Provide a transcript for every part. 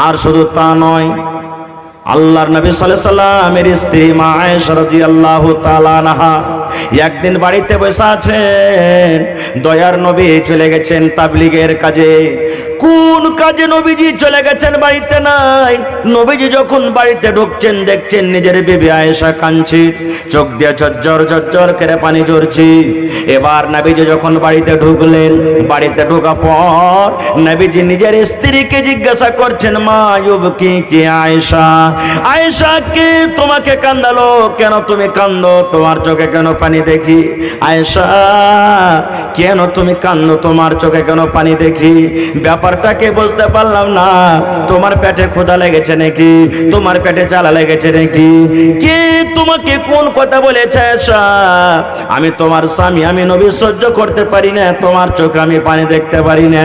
আর শুধু তা নয়, আল্লাহর নবী সাল্লাল্লাহু আলাইহি সাল্লামের স্ত্রী মা আয়েশা রাদিয়াল্লাহু তাআলা আনহা একদিন বাড়িতে বসে আছেন, দয়ার নবী চলে গেছেন তাবলীগের কাজে। কোন কাজে নবীজি চলে গেছেন বাড়িতে নাই। নবীজি যখন বাড়িতে ঢুকছেন দেখছেন নিজের বিবি আয়েশা কাঁদছে, চোখ দিয়ে ঝরঝর ঝরঝর করে পানি ঝরছে। এবার নবীজি যখন বাড়িতে ঢুকলেন, বাড়িতে ঢোকা পর নবীজি নিজের স্ত্রীকে জিজ্ঞাসা করছেন, মা ইউবকি কি আয়েশা, আয়েশা কে তোমাকে কান্দালো, কেন তুমি কান্দো, তোমার চোখে কেন পানি দেখি? আয়েশা কেন তুমি কান্দো, তোমার চোখে কেন পানি দেখি? ব্যাপারটাকে বুঝতে পারলাম না, তোমার পেটে ক্ষুধা লেগেছে নাকি, তোমার পেটে জ্বালা লেগেছে নাকি, কে তোমাকে কোন কথা বলেছে? আয়েশা আমি তোমার স্বামী, আমি নবী, সহ্য করতে পারি না, তোমার চোখে আমি পানি দেখতে পারি না।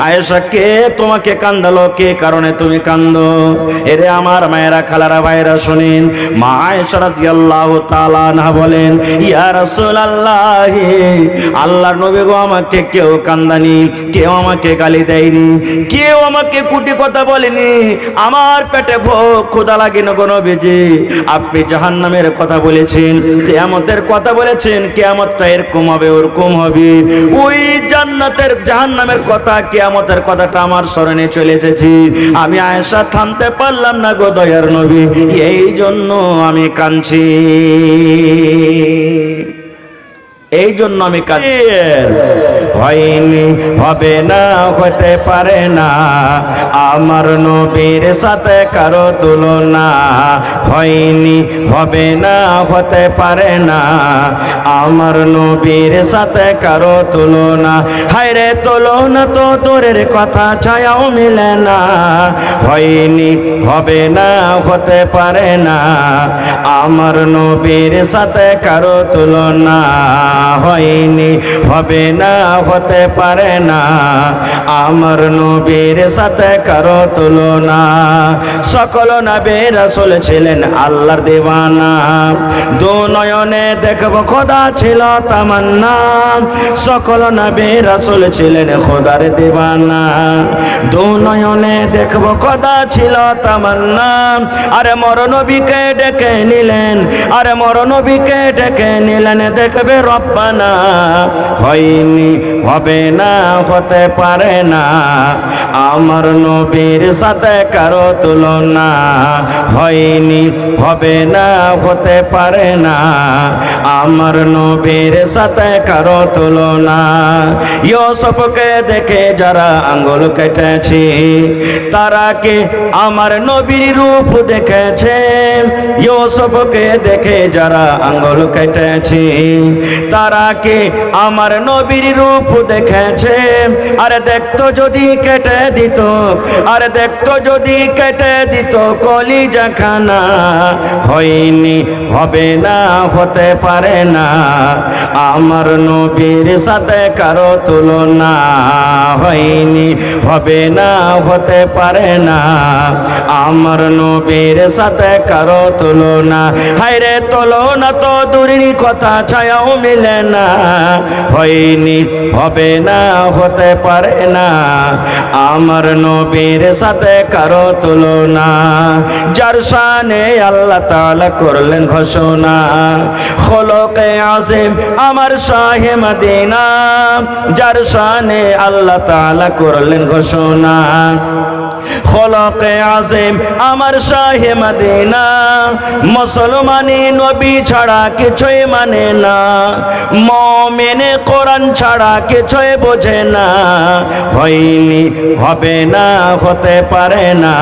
আয়েশা কে তোমাকে কান্দালো, কে কারণে তুমি কান্দো? এরে আমার মায়েরা, খালারা, ভাইরা শুনেন, মা আয়েশা রাদিয়াল্লাহু তাআলা আনহা বলেন, ইয়া রাসূলুল্লাহ, আল্লাহর নবী গো, আমাকে কেউ কান্দানি, কেউ আমাকে গালি দেয়নি, কেউ আমাকে কুটি কথা বলেনি, আমার পেটে ভোক ক্ষুধা লাগেনি গো নবীজি। আপনি জাহান্নামের কথা বলেছেন, কিয়ামতের কথা বলেছেন, কিয়ামতটা এরকম হবে ওরকম হবে, ওই জান্নাতের জাহান্নামের কথা, কিয়ামতের কথাটা আমার স্মরণে চলে এসেছে। আমি আয়েশা থামতে পারলাম না গো দয়ার নবী, এই জন্য আমি কাঁদছি, এই জন্য আমি কাঁদছি। হয়নি, হবে না, হতে পারে না, আমার নবীর সাথে কারো তুলনা। হয়নি, হবে না, হতে পারে না, আমার নবীর সাথে কারো তুলনা। হায়রে তুলনা তো দূরের কথা, ছায়াও মিলে না। হয়নি, হবে না, হতে পারে না, আমার নবীর সাথে কারো তুলনা। হয়নি, হবে না, হতে পারে না, আমার নবীর সাথে কারো তুলনা। সকল নবী রাসূল ছিলেন আল্লাহর দিওয়ানা, দু নয়নে দেখব খোদা ছিল তামান্না। সকল নবী রাসূল ছিলেন খোদার দিওয়ানা, দু নয়নে দেখব খোদা ছিল তামান্না। আরে মর নবীকে ডেকে নিলেন, আরে মর নবীকে ডেকে নিলেন, দেখবে রব্বানা। হয়নি, হবে না, হতে পারে না, আমার নবীর সাথে কারো তুলনা। হয়নি, হবে না, হতে পারে না, আমার নবীর সাথে কারো তুলনা। ইউসুফকে দেখে যারা আঙ্গুল কেটেছে, তারা কি আমার নবীর রূপ দেখেছে? ইউসুফকে দেখে যারা আঙ্গুল কেটেছে, তারা কি আমার নবীর রূপ দেখেছে? আরে দেখতো যদি কেটে দিত, আরে দেখতো যদি কেটে দিত কলিজা খানা। হয়নি, হবে না, হতে পারে না, আমার নবীর সাথে কারো তুলনা। হয়নি, হবে না, হতে পারে না, আমার নবীর সাথে কারো তুলনা। হায়রে তুলনা তো দূরের কথা, ছায়াও মিলে না। হয়নি, হবে না, হতে পারে না, আমার নবীর সাথে কারো তুলনা। যার শানে আল্লাহ তাআলা করলেন ঘোষণা, খলকে আযীম আমার শাহে মদিনা। যার শানে আল্লাহ তাআলা করলেন ঘোষণা, খলকে আযীম আমার শাহে মদিনা। মুসলমানি নবী ছাড়া কিছুই মানে না, মুমিনে কোরআন ছাড়া কিছুই বোঝে না। হয়নি, হবে না, হতে পারে না,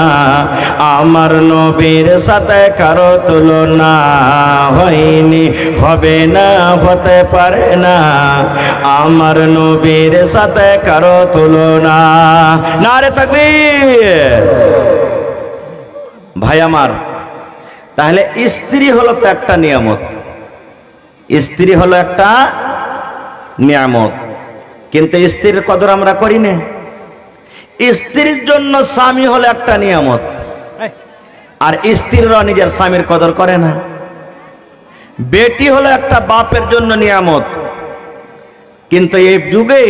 আমার নবীর সাথে কারো তুলনা। হয়নি, হবে না, হতে পারে না, আমার নবীর সাথে কারো তুলনা। নারে তাকবীর। ভাই আমার, তাহলে স্ত্রী হলো তো একটা নিয়ামত, স্ত্রী হলো একটা নিয়ামত, কিন্তু স্ত্রীর কদর আমরা করি না। স্ত্রীর জন্য স্বামী হলো একটা নিয়ামত, আর স্ত্রীরা নিজের স্বামীর কদর করে না। বেটি হলো একটা বাপের জন্য নিয়ামত, কিন্তু এই যুগে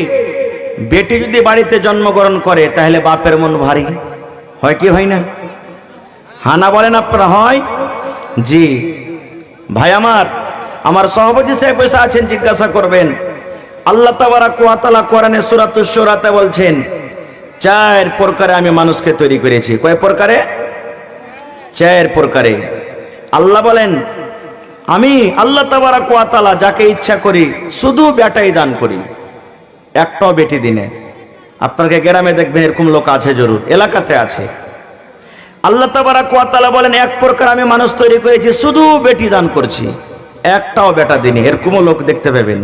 বেটি যদি বাড়িতে জন্মগ্রহণ করে তাহলে বাপের মন ভারী, হয় কি হয় না? হানা বলেন আপনারা, হয়? জি ভাই আমার সভাপতি সাহেব বসে আছেন, জিজ্ঞাসা করবেন। আল্লাহ তাবারাক ওয়া তাআলা কোরআনে সূরাতুশ শুরাতে বলছেন 4 প্রকারে আমি মানুষকে তৈরি করেছি। কয় প্রকারে? 4 প্রকারে। আল্লাহ বলেন আমি আল্লাহ তাবারাক ওয়া তাআলা যাকে ইচ্ছা করি শুধু বেটাই দান করি, একটাও বেটি দিনে। আপনাকে গ্রামে দেখবেন এরকম লোক আছে, জরুর এলাকাতে আছে। আল্লাহ তাবারাক ওয়া তাআলা বলেন 1 প্রকার আমি মানুষ তৈরি করেছি শুধু বেটি দান করছি, একটাও বেটা দিনে, এরকমও লোক দেখতে পাবেন।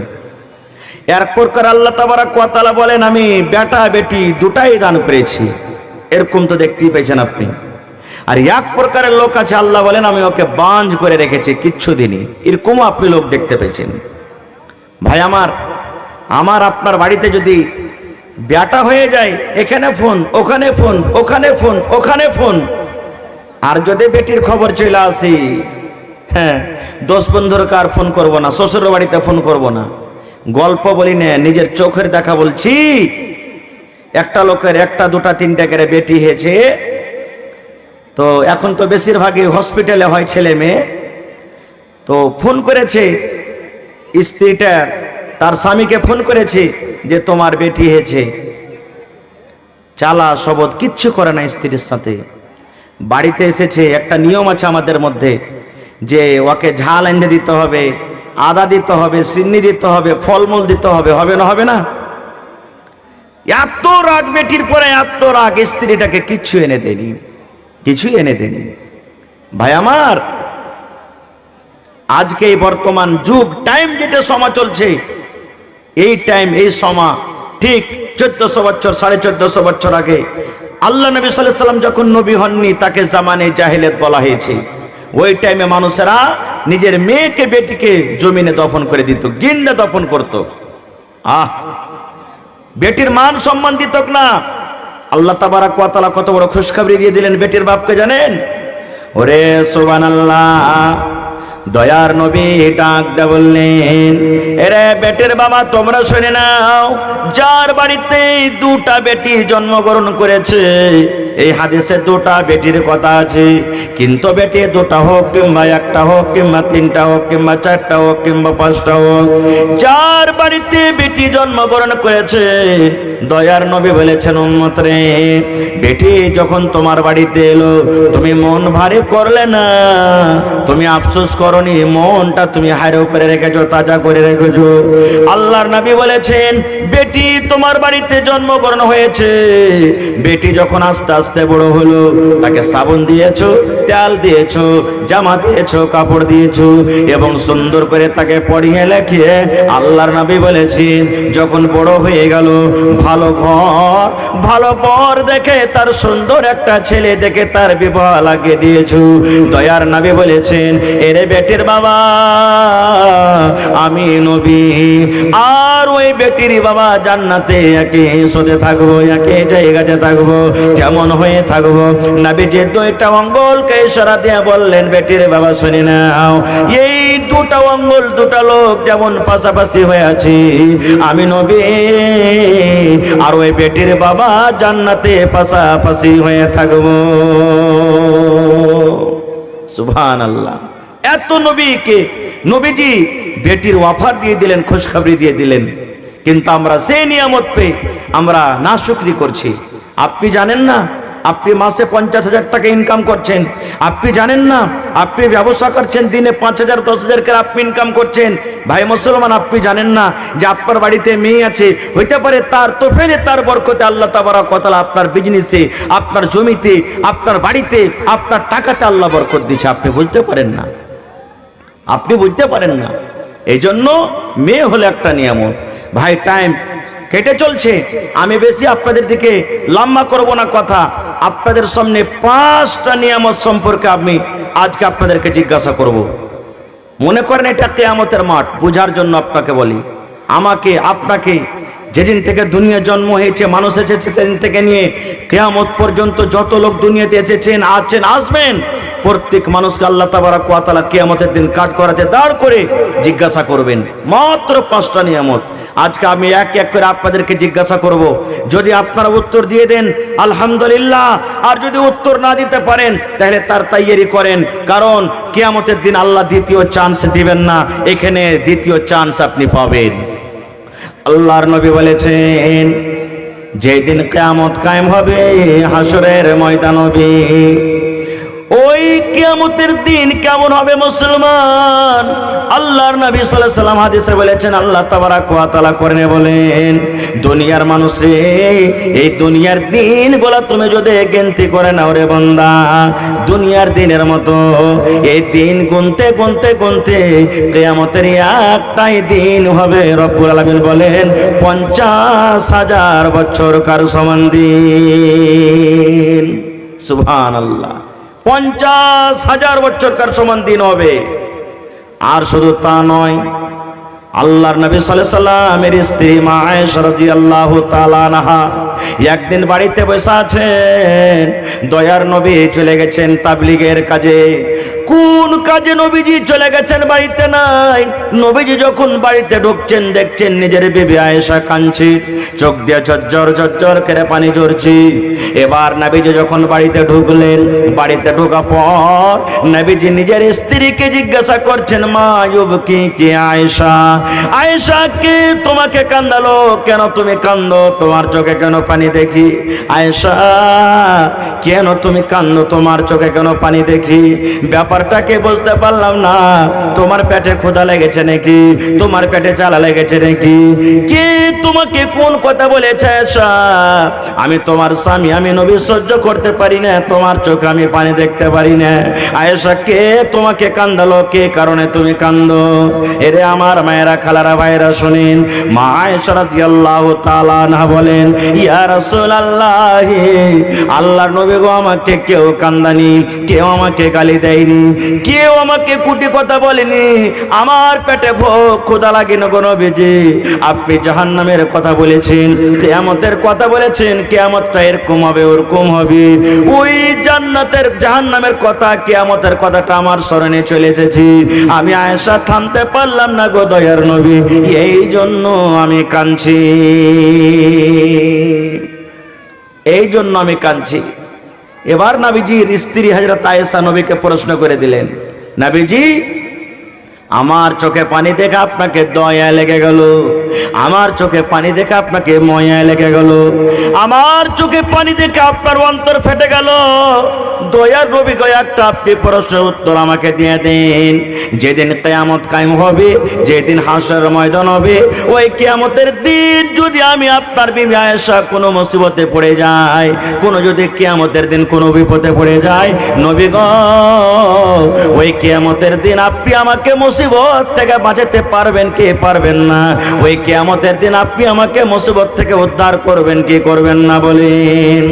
1 প্রকার আল্লাহ তাবারাক ওয়া তাআলা বলেন আমি বেটা বেটি দুটাই দান করেছি, এরকম তো দেখতেই পেয়েছেন আপনি। আর 1 প্রকারের লোক আছে আল্লাহ বলেন আমি ওকে বাঞ্জ করে রেখেছি, কিচ্ছু দিনই, এরকমও আপনি লোক দেখতে পেয়েছেন। ভাই আমার আপনার বাড়িতে যদি বেটা হয়ে যায়, এখানে ফোন, ওখানে ফোন, ওখানে ফোন, ওখানে ফোন। আর যদি বেটির খবর চলে আসি, হ্যাঁ, 10 বন্ধুর কার ফোন করব না, শ্বশুর বাড়িতে ফোন করব না, গল্প বলি না, নিজের চোখের দেখা বলছি। একটা লোকের 1টা 2টা 3টা করে বেটি হয়েছে, তো এখন তো বেশিরভাগই হসপিটালে হয় ছেলে মেয়ে। তো ফোন করেছে স্ত্রীটা, তার স্বামীকে ফোন করেছে যে তোমার বেটি হয়েছে। চালা শবদ কিচ্ছু করে না স্ত্রীর সাথে। বাড়িতে এসেছে, একটা নিয়ম আছে আমাদের মধ্যে যে ওকে ঝাল এনে দিতে হবে, আদা দিতে হবে, চিনি দিতে হবে, ফলমূল দিতে হবে, হবে না? হবে না? এত রাগ বেটির পরে, এত রাগ, স্ত্রীটাকে কিচ্ছু এনে দেয়নি, কিছুই এনে দেয়নি। ভাই আজকে এই বর্তমান যুগ, টাইম যেটা সময় চলছে, এই টাইম, এই সময় ঠিক 1400 বছর 1450 বছর আগে আল্লাহ নবী সাল্লাল্লাহু আলাইহি সাল্লাম যখন নবী হননি, তাকে জামানে জাহিলিয়াত বলা হয়েছে। ওই টাইমে মানুষেরা নিজের মেয়েকে বেটিকে জমিনে দফন করে দিত, গিন্দা দফন করত। বেটির মান সম্মান দিত না। আল্লাহ তাবারাক ওয়া তাআলা কত বড় খুশখবরি দিয়ে দিলেন বেটির বাপকে, জানেন? ওরে সুবহানাল্লাহ, দয়ার নবী ডাক দে বললেন, এরে বেটির বাবা তোমরা শুনে নাও, যার বাড়িতে 2টা বেটি জন্মগ্রহণ করেছে, এই হাদিসে 2টা বেটির কথা আছে, কিন্তু বেটি 2টা হোক কিংবা 1টা হোক কিংবা 3টা হোক কিংবা 4টা হোক কিংবা 5টা হোক, যার বাড়িতে বেটি জন্মগ্রহণ করেছে, দয়ার নবী বলেছেন উম্মত রে, বেটি যখন তোমার বাড়িতে এলো তুমি মন ভারী করলে না, তুমি আফসোস করনি, মনটা তুমি হাড়ে উপরে রেখেছো, তাজা করে রেখেছো। আল্লাহর নবী বলেছেন বেটি তোমার বাড়িতে জন্মগ্রহণ হয়েছে, বেটি যখন আস্তে আস্তে বড় হলো, তাকে সাবুন দিয়েছো, তেল দিয়েছো, জামা দিয়েছো, কাপড় দিয়েছো, এবং সুন্দর করে তাকে পড়িয়ে লেখিয়ে আল্লাহর নবী বলেছেন যখন বড় হয়ে গেল, ভালো ঘর ভালো পর দেখে, তার সুন্দর একটা ছেলে দেখে তার বিবাহ লাগিয়ে দিয়েছো। দয়ার নবী বলেছেন এরে বেটির বাবা, আমি নবী আর ওই বেটির বাবা জান্নাতে একই সাথে থাকবো, একই জায়গাতে থাকবো। কেমন হয়ে থাকবো? নবীজি 2টা আঙ্গুলকে ইশারা দিয়ে বললেন বেটির বাবা শুনে নাও, এই 2টা আঙ্গুল 2টা লোক যেমন পাশাপাশি হয়ে আছে, আমি নবী আর ওই বেটির বাবা জান্নাতে পাশাপাশি হয়ে থাকবো। সুবহানাল্লাহ। এত নবীজি বেটির অফার দিয়ে দিলেন, খুশখবরি দিয়ে দিলেন, কিন্তু আমরা সেই নিয়ামত পেয়ে আমরা নাশুকরি করছি। আপনি জানেন না আপনি মাসে 50,000 টাকা ইনকাম করছেন? আপনি জানেন না আপনি ব্যবসা করছেন, দিনে 5,000 10,000 করে আপনি ইনকাম করছেন? ভাই মুসলমান, আপনি জানেন না যে আপনার বাড়িতে মেয়ে আছে, হইতে পারে তার তোফেলে, তার বরকতে আল্লাহ তাবারাক ওয়া তাআলা আপনার বিজনেসে, আপনার জমিতে, আপনার বাড়িতে, আপনার টাকাতে আল্লাহ বরকত দিয়েছে, আপনি বুঝতে পারেন না, আপনি বুঝতে পারেন না। এই জন্য মেয়ে হলো একটা নিয়ামত। ভাই টাইম কেটে চলছে, আমি বেশি আপনাদের দিকে লম্বা করব না কথা। আপনাদের সামনে 5টা নিয়ামত সম্পর্কে আমি আজকে আপনাদেরকে জিজ্ঞাসা করব। মনে করেন এটা কিয়ামতের মাঠ, বোঝার জন্য আপনাকে বলি। আমাকে আপনাকে যেদিন থেকে দুনিয়া জন্ম হয়েছে, মানুষ এসেছে, সেদিন থেকে নিয়ে কিয়ামত পর্যন্ত যত লোক দুনিয়াতে এসেছেন, আছেন, আসবেন, প্রত্যেক মানুষকে আল্লাহ তাবারাক ওয়া তাআলা কিয়ামতের দিন কাঠ করাতে দাঁড় করে জিজ্ঞাসা করবেন। মাত্র 5টা নিয়ামত। আজকে আমি এক এক করে আপনাদেরকে জিজ্ঞাসা করব, যদি আপনারা উত্তর দিয়ে দেন আলহামদুলিল্লাহ, আর যদি উত্তর না দিতে পারেন তাহলে তার তৈয়ারি করেন, কারণ কিয়ামতের দিন আল্লাহ দ্বিতীয় চান্স দিবেন না, এখানে দ্বিতীয় চান্স আপনি পাবেন। আল্লাহর নবী বলেছেন, যেদিন কিয়ামত কায়েম হবে হাসরের ময়দান হবে, ওই কিয়ামতের দিন কেমন হবে মুসলমান? আল্লাহর নবী সাল্লাল্লাহু আলাইহি ওয়াসাল্লাম হাদিসে বলেছেন, আল্লাহ তাবারাক ওয়া তাআলা কোরআনে বলেন, দুনিয়ার মানুষে এই দুনিয়ার দিনগুলো তুমি যদি গণতি করে নাও রে বান্দা, দুনিয়ার দিনের মতো এই দিন গুনতে গুনতে গুনতে কিয়ামতের একটাই দিন হবে, রব্বুল আলামিন বলেন 50,000 বছর কার সমান দিন। সুবহানাল্লাহ, 50,000 বছরকার সমান দিন হবে। আর শুধু তা নয়, আল্লাহর নবী সাল্লাল্লাহু আলাইহি সাল্লামের স্ত্রী মা আয়েশা রাদিয়াল্লাহু তাআলা আনহা একদিন বাড়িতে বসে আছেন, দয়ার নবী চলে গেছেন তাবলীগের কাজে। কোন কাজে নবীজি চলে গেছেন বাড়িতে নাই। নবীজি যখন বাড়িতে ঢুকছেন দেখছেন নিজের বিবি আয়েশা কাঁদছে, চোখ দিয়ে ঝরঝর ঝরঝর করে পানি ঝরছে। এবার নবীজি যখন বাড়িতে ঢুকলেন, বাড়িতে ঢোকা পর নবীজি নিজের স্ত্রীকে জিজ্ঞাসা করছেন, মা ইউবকি কি আয়েশা, আয়েশা কে তোমাকে কান্দালো, কেন তুমি কান্দো, তোমার চোখে কেন পানি দেখি? আয়েশা কেন তুমি কান্দো, তোমার চোখে কেন পানি দেখি? ব্যাপারটাকে বলতে পারলাম না, তোমার পেটে ক্ষুধা লেগেছে নাকি, তোমার পেটে জ্বালা লেগেছে নাকি, কে তোমাকে কোন কথা বলেছে? আয়েশা আমি তোমার স্বামী, আমি নবী, সহ্য করতে পারি না, তোমার চোখে আমি পানি দেখতে পারি না। আয়েশা কে তোমাকে কান্দালো, কে কারণে তুমি কান্দো? এরে আমার মায়েরা, খালারা, ভাইরা শুনেন, মা আয়েশা রাদিয়াল্লাহু তাআলা আনহা বলেন, ইয়া রাসূলুল্লাহ, আল্লাহর নবী গো, আমাকে কেউ কান্দানি, কেউ আমাকে গালি দেয়নি, কেউ আমাকে কুটি কথা বলেনি, আমার পেটে ক্ষুধা লাগেনি গো নবীজি। আপনি জাহান্নামের কথা বলেছেন, কিয়ামতের কথা বলেছেন, কিয়ামতটা এরকম হবে ওরকম হবে, ওই জান্নাতের জাহান্নামের কথা, কিয়ামতের কথাটা আমার স্মরণে চলে এসেছে। আমি আয়েশা থামতে পারলাম না গো দয়ার নবী, এই জন্য আমি কাঁদছি, এই জন্য আমি কাঁদছি। এবার নবীজির স্ত্রী হযরত আয়েশা নবীকে প্রশ্ন করে দিলেন, নবীজি আমার চোখে পানি দেখে আপনাকে দয়া লেগে গেল, আমার চোখে পানি দেখে আপনাকে ময়া লেগে গেল, আমার চোখে পানি দেখে আপনার অন্তর ফেটে গেল। দয়ার নবী গো, একটা আপনি প্রশ্নের উত্তর আমাকে দিয়ে দেন। যেদিন কিয়ামত কায়েম হবে, যেদিন হাসরের ময়দান হবে, ওই কিয়ামতের দিন যদি আমি আপনার বিবি আয়েশা কোনো মুসিবতে পড়ে যাই, কোনো যদি কিয়ামতের দিন কোনো বিপদে পড়ে যায়, নবী গো ওই কিয়ামতের দিন আপনি আমাকে মুসিবত থেকে বাঁচাতে পারবেন কি পারবেন না? ওই কিয়ামতের দিন আপনি আমাকে মুসিবত থেকে উদ্ধার করবেন কি করবেন না বলেন?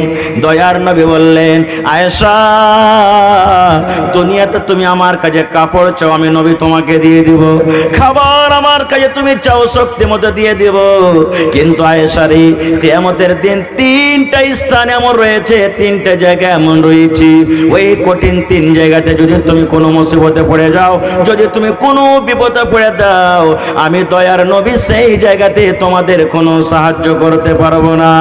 দয়ার নবী বললেন, আয়েশা দুনিয়াতে তুমি আমার কাছে কাপড় চাও, আমি নবী তোমাকে দিয়ে দিব, খাবার আমার কাছে তুমি চাও, শক্তি মতো দিয়ে দিব, কিন্তু আয়েশা রে, কিয়ামতের দিন তিনটা স্থান এমন রয়েছে, তিনটা জায়গা এমন রয়েছে, ওই কঠিন তিন জায়গাতে যদি তুমি কোনো মুসিবতে পড়ে যাও, যদি তুমি কোনো বিপদে পড়ে দাও, আমি দয়ার নবী সেই জায়গাতে তোমাদের কোনো সাহায্য করতে পারবো না।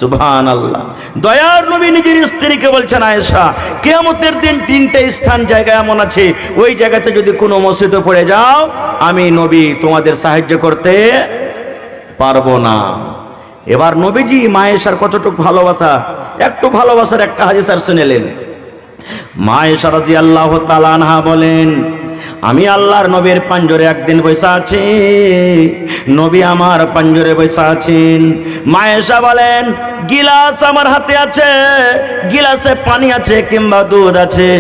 সুবহানাল্লাহ। দয়ার নবী নিজের স্ত্রীকে বলছেন, আয়েশা কিয়ামতের দিন তিনটে স্থান জায়গা এমন আছে, ওই জায়গাতে যদি কোনো মুসিবতে পড়ে যাও, আমি নবী তোমাদের সাহায্য করতে পারবো না। এবার নবীজি মা আয়েশার কতটুকু ভালোবাসা, একটু ভালোবাসার একটা হাদিস আর শুনেলেন। মা আয়েশা রাদিয়াল্লাহু তাআলা আনহা বলেন, আমি আল্লাহর নবীর পাঞ্জরে একদিন বসে আছি, নবী আমার পাঞ্জরে বসে আছেন। মা আয়েশা বলেন, গিলাস আমার হাতে আছে, গিলাসে পানি আছে কিংবা দুধ আছে।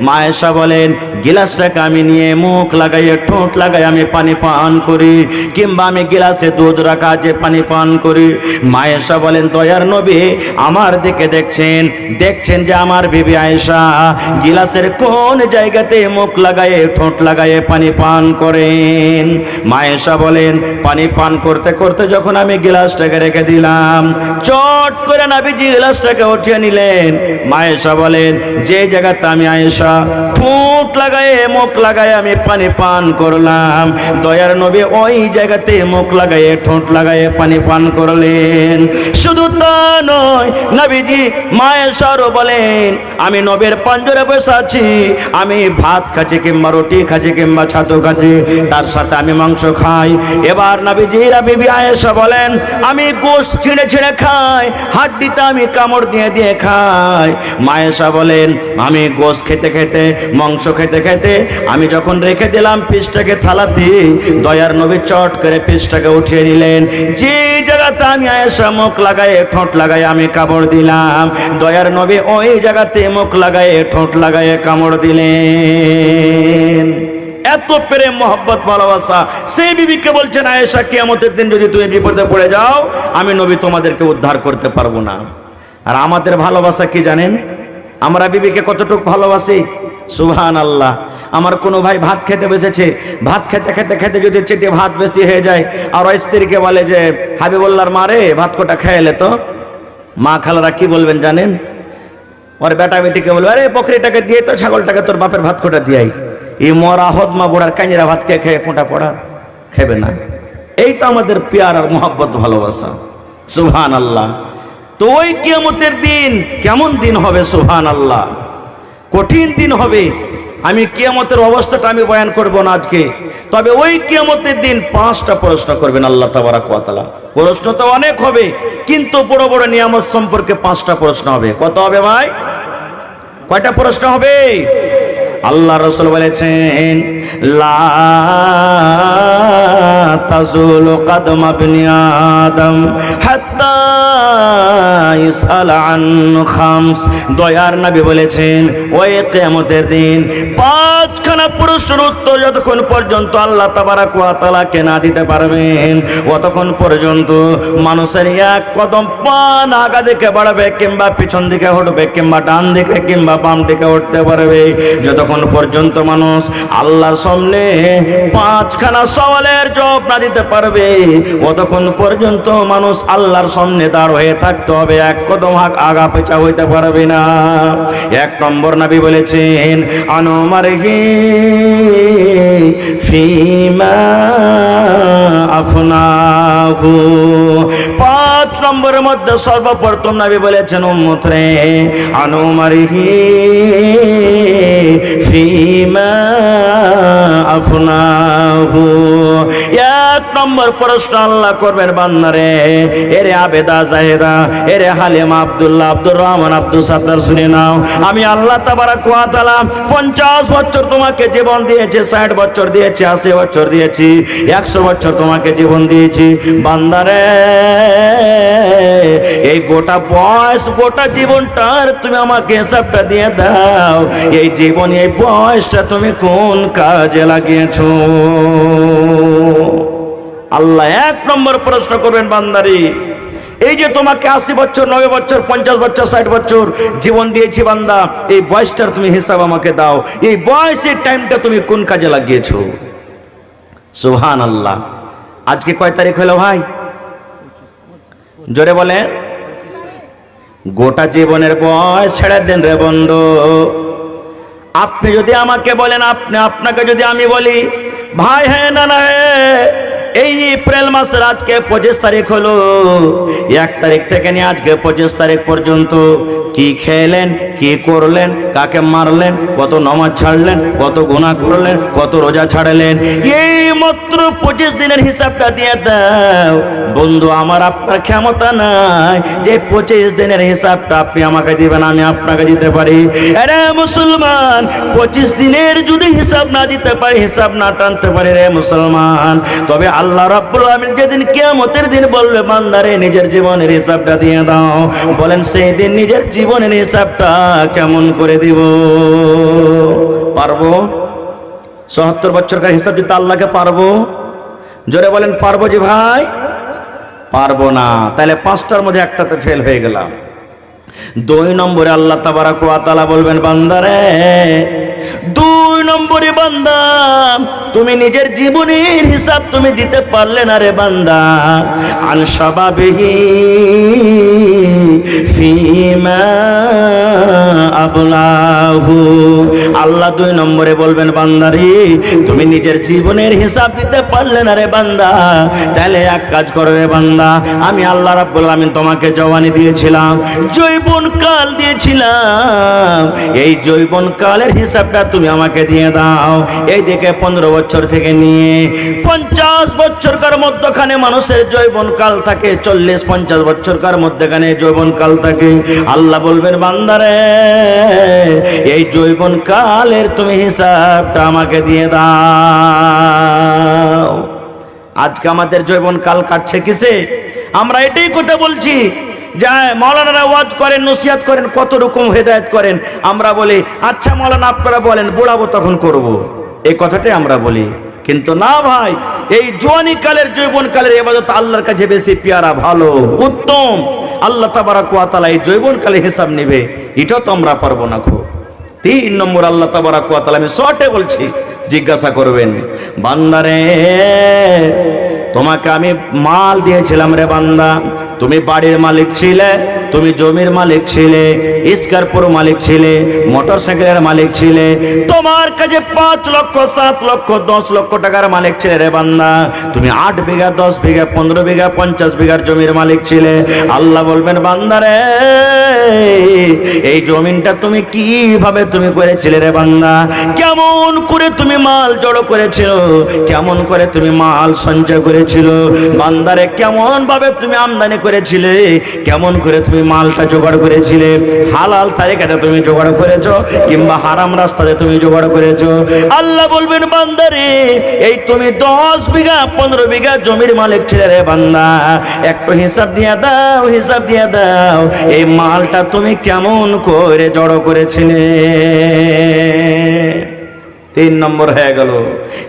মা আয়েশা বলেন, গিলাসটাকে আমি নিয়ে মুখ লাগাইয়ে ঠোঁট লাগাই আমি পানি পান করি, কিংবা আমি গিলাসে দুধ রাখা আছে পানি পান করি। মা আয়েশা বলেন, দয়ার নবী আমার দিকে দেখছেন, দেখছেন যে আমার বিবি আয়েশা গিলাসের কোন জায়গাতে মুখ লাগাইয়ে ঠোঁট লাগাইয়ে পানি পান করেন। মা আয়েশা বলেন, পানি পান করতে করতে যখন আমি গিলাসটাকে রেখে দিলাম, চট করে নবীজি গিলাসটাকে উঠিয়ে নিলেন। মা আয়েশা বলেন, যে জায়গাতে আমি আয়েশা ঠোঁট লাগায়ে মুখ লাগায়ে আমি পানি পান করলাম। দয়ার নবী ওই জায়গাতে মুখ লাগায়ে ঠোঁট লাগায়ে পানি পান করলেন। শুধু তা নয়, নবীজি মায়েশারও বলেন আমি নবীর পাঞ্জরে বসে আছি, আমি ভাত খাচ্ছি কিংবা রুটি খাচ্ছি কিংবা ছাতু খাচ্ছি, তার সাথে আমি মাংস খাই। এবার নবীজির বিবি আয়েশা বলেন আমি গোশত ছিঁড়ে ছিঁড়ে খাই, হাড্ডিতে আমি কামড় দিয়ে দিয়ে খাই। মায়েশা বলেন আমি গোশত খেতে খেতে মাংস খেতে খেতে আমি যখন রেখে দিলাম পিসটাকে থালাতে, দয়ার নবী চট করে পিসটাকে উঠিয়ে নিলেন। যে জায়গাতে আমি আয়েশা মুখ লাগায় ঠোঁট লাগায় আমি কামড় দিলাম, দয়ার নবী ওই জায়গাতে মুখ লাগায় ঠোঁট লাগায় কামড় দিলেন। এত প্রেম মোহব্বত ভালোবাসা। সেই বিবিকে বলছেন আয়েশা কিয়ামতের দিন যদি তুমি বিপদে পড়ে যাও আমি নবী তোমাদেরকে উদ্ধার করতে পারবো না। আর আমাদের ভালোবাসা কি জানেন? আমরা বিবিকে কতটুকু ভালোবাসি। সুবহানাল্লাহ। আমার কোনো ভাই ভাত খেতে বসেছে, ভাত খেতে খেতে খেতে যদি চেটে ভাত বেশি হয়ে যায় আর ওই স্ত্রীকে বলে যে হাবিবুল্লাহর মারে ভাত কোটা খেয়ে তো, মা খালারা কি বলবেন জানেন? ওর বেটা বেটিকে বলবে আরে বকরিটাকে দিয়ে তো, ছাগলটাকে তোর বাপের ভাত কোটা দিয়াই। এই মরা হদমা বুড়ার কাঞ্জিরা ভাত কে খেয়ে ফোঁটা পড়া খেবে না। এই তো আমাদের প্যার আর মোহাব্বত ভালোবাসা। সুবহানাল্লাহ। তো ওই কিয়ামতের দিন কেমন দিন হবে, সুবহানাল্লাহ, কঠিন দিন হবে। আমি কিয়ামতের অবস্থাটা আমি বয়ান করব না আজকে, তবে ওই কিয়ামতের দিন 5টা প্রশ্ন করবেন আল্লাহ তাবারক ওয়া তাআলা। প্রশ্ন তো অনেক হবে, কিন্তু বড় বড় নিয়ামত সম্পর্কে 5টা প্রশ্ন হবে। কত হবে ভাই? কয়টা প্রশ্ন হবে? আল্লাহ রাসূল বলেছেন লা তাজুলু কদম ইবনি আদম হাত্তা ইসআল আন খামস। দয়ার নবী বলেছেন ওই কিয়ামতের দিন 5খানা প্রশ্নের উত্তর যতক্ষণ পর্যন্ত আল্লাহ তাবারক ওয়া তাআলাকে না দিতে পারবেন ততক্ষণ পর্যন্ত মানুষের এক কদম পা না আগা দিকে বাড়বে কিংবা পিছন দিকে উঠবে কিংবা ডান দিকে কিংবা বাম দিকে উঠতে পারবে। যতক্ষণ পর্যন্ত মানুষ আল্লাহর সামনে 5খানা সওয়ালের জবাব না দিতে পারবে ততক্ষণ পর্যন্ত মানুষ আল্লাহর সামনে দাঁড় হয়ে থাকতে হবে, এক কদম আগা পেছা হইতে পারবে না। 1 নম্বর নবী বলেছেন আনুমারহি ফিমা আফনাহু। 5 নম্বরের মধ্যে সর্বপ্রথম নবী বলেছেন উম্মত রে আনুমারহি ফিমা আফনাহু। 1 নম্বর প্রশ্ন আল্লাহ করবেন বান্দারে, এরে আবেদা জাহেদা, এরে হালিমা আব্দুল্লাহ আব্দুর রহমান আব্দুল সাত্তার শুনে নাও, আমি আল্লাহ তাবারক ওয়া তাআলা 50 বছর তোমাকে জীবন দিয়েছি, 60 বছর দিয়েছি, 80 বছর দিয়েছি, 100 বছর তোমাকে জীবন দিয়েছি। বান্দারে এই গোটা বয়স গোটা জীবনটার তুমি আমাকে হিসাবটা দিয়ে দাও, এই জীবন এই বয়সটা তুমি কোন কাজে লাগিয়েছো। আল্লাহ 1 নম্বর প্রশ্ন করবেন বান্দারি, এই যে তোমাকে 80 বছর 90 বছর 50 বছর 60 বছর জীবন দিয়েছি বান্দা, এই বয়সটার তুমি হিসাব আমাকে দাও, এই বয়সের টাইমটা তুমি কোন কাজে লাগিয়েছো। সুবহানাল্লাহ। আজকে কয় তারিখ হলো ভাই? জোরে বলে। গোটা জীবনের বয়স ছেড়ে দেন রে বন্ধু। আপনি যদি আমাকে বলেন, আপনাকে যদি আমি বলি ভাই হ্যাঁ না না এই এপ্রিল মাসের আজকে 25 তারিখ হলো, 1 তারিখ থেকে নিয়ে আজকে 25 তারিখ পর্যন্ত কি খেলেন, কি করলেন, কাকে মারলেন, কত নামাজ ছাড়লেন, কত গুনাহ করলেন, কত রোজা ছাড়লেন, এই মাত্র 25 দিনের হিসাবটা দিয়ে দাও বন্ধু। আমার আপনার ক্ষমতা নাই যে 25 দিনের হিসাবটা আপনি আমাকে দিবেন, আমি আপনাকে দিতে পারি। আরে মুসলমান, 25 দিনের যদি হিসাব না দিতে পারি, হিসাব না টানতে পারি রে মুসলমান, তবে আল্লাহ রাব্বুল আলামিন যেদিন কিয়ামতের দিন বলবে বান্দারে নিজের জীবনের হিসাবটা দিয়ে দাও, বলেন সেই দিন নিজের জীবনের হিসাবটা কেমন করে দিব? পারবো? ৭০ বছরকার হিসাব দিতে আল্লাহকে পারবো? জোরে বলেন পারবো জি ভাই? পারবো না। তাহলে 5টার মধ্যে একটাতে ফেল হয়ে গেলাম। 2 নম্বরে আল্লাহ তাবারক ওয়া তাআলা বলবেন বান্দারে, 2 নম্বরে বান্দা তুমি নিজের জীবনের হিসাব তুমি দিতে পারলে না রে বান্দা। আন শাবাবিহি ফিমা আবলাহু। আল্লাহ 2 নম্বরে বলবেন, বান্দারে তুমি নিজের জীবনের হিসাব দিতে পারলে না রে বান্দা, তাহলে এক কাজ করো রে বান্দা, আমি আল্লাহ রাব্বুল আলামিন তোমাকে জওয়ানি দিয়েছিলাম, যৌবন কাল দিয়েছিলাম, এই যৌবন কালের হিসাবটা তুমি আমাকে দিয়ে দাও। এই দিকে 15 বছর থেকে নিয়ে 50 বছরকার মধ্যখানে মানুষের যৌবন কাল থাকে, 40-50 বছরকার মধ্যখানে যৌবন কাল থাকে। আল্লাহ বলবেন, বান্দারে এই যৌবন কালের তুমি হিসাবটা আমাকে দিয়ে দাও। আজকে আমাদের যৌবন কাল কাটছে কিসে? আমরা এটাই কথা বলছি, যায় মাওলানারা ওয়াজ করেন, নসিহত করেন, কত রকম হেদায়েত করেন, আমরা বলি আচ্ছা মাওলানা আপনারা বলেন, বুড়াবো তখন করব, এই কথাটাই আমরা বলি। কিন্তু না ভাই, এই জওয়ানি কালের যৌবন কালের ইবাদত আল্লাহর কাছে বেশি পেয়ারা, ভালো, উত্তম। আল্লাহ তাবারাক ওয়া তাআলা এই যৌবন কালে হিসাব নেবে, এটা তো আমরা পারবো না। খুব 3 নম্বর আল্লাহ তাবারাক ওয়া তাআলা, আমি শর্টে বলছি, জিজ্ঞাসা করবেন, বান্দারে তোমাকে আমি মাল দিয়েছিলাম রে বান্দা, তুমি বাড়ির মালিক ছিলে, তুমি জমির মালিক ছিলে, স্করপিওর মালিক ছিলে, মোটরসাইকেলের মালিক ছিলে, তোমার কাছে 5 লক্ষ 7 লক্ষ 10 লক্ষ টাকার মালিক ছিলে রে বান্দা, তুমি 8 বিঘা 10 বিঘা 15 বিঘা 50 বিঘার জমির মালিক ছিলে। আল্লাহ বলবেন, বান্দারে এই জমিনটা তুমি কিভাবে তুমি করেছিলে রে বান্দা, কেমন করে তুমি মাল জড়ো করেছিল, কেমন করে তুমি মাল সঞ্চয় করেছিল, বান্দারে কেমন ভাবে তুমি আমদানি করেছিলে, কেমন করে তুমি মালটা জোগাড় করেছিলে, হালাল তারিকাতে তুমি জোগাড় করেছো কিংবা হারাম রাস্তাতে তুমি জোগাড় করেছো। আল্লাহ বলবেন, বান্দারে এই তুমি 10 বিঘা 15 বিঘা জমির মালিক ছিলে রে বান্দা, একটু হিসাব দিয়ে দাও, হিসাব দিয়ে দাও, এই মালটা তুমি কেমন করে জড়ো করেছিলে। 3 নম্বর হয়ে গেল।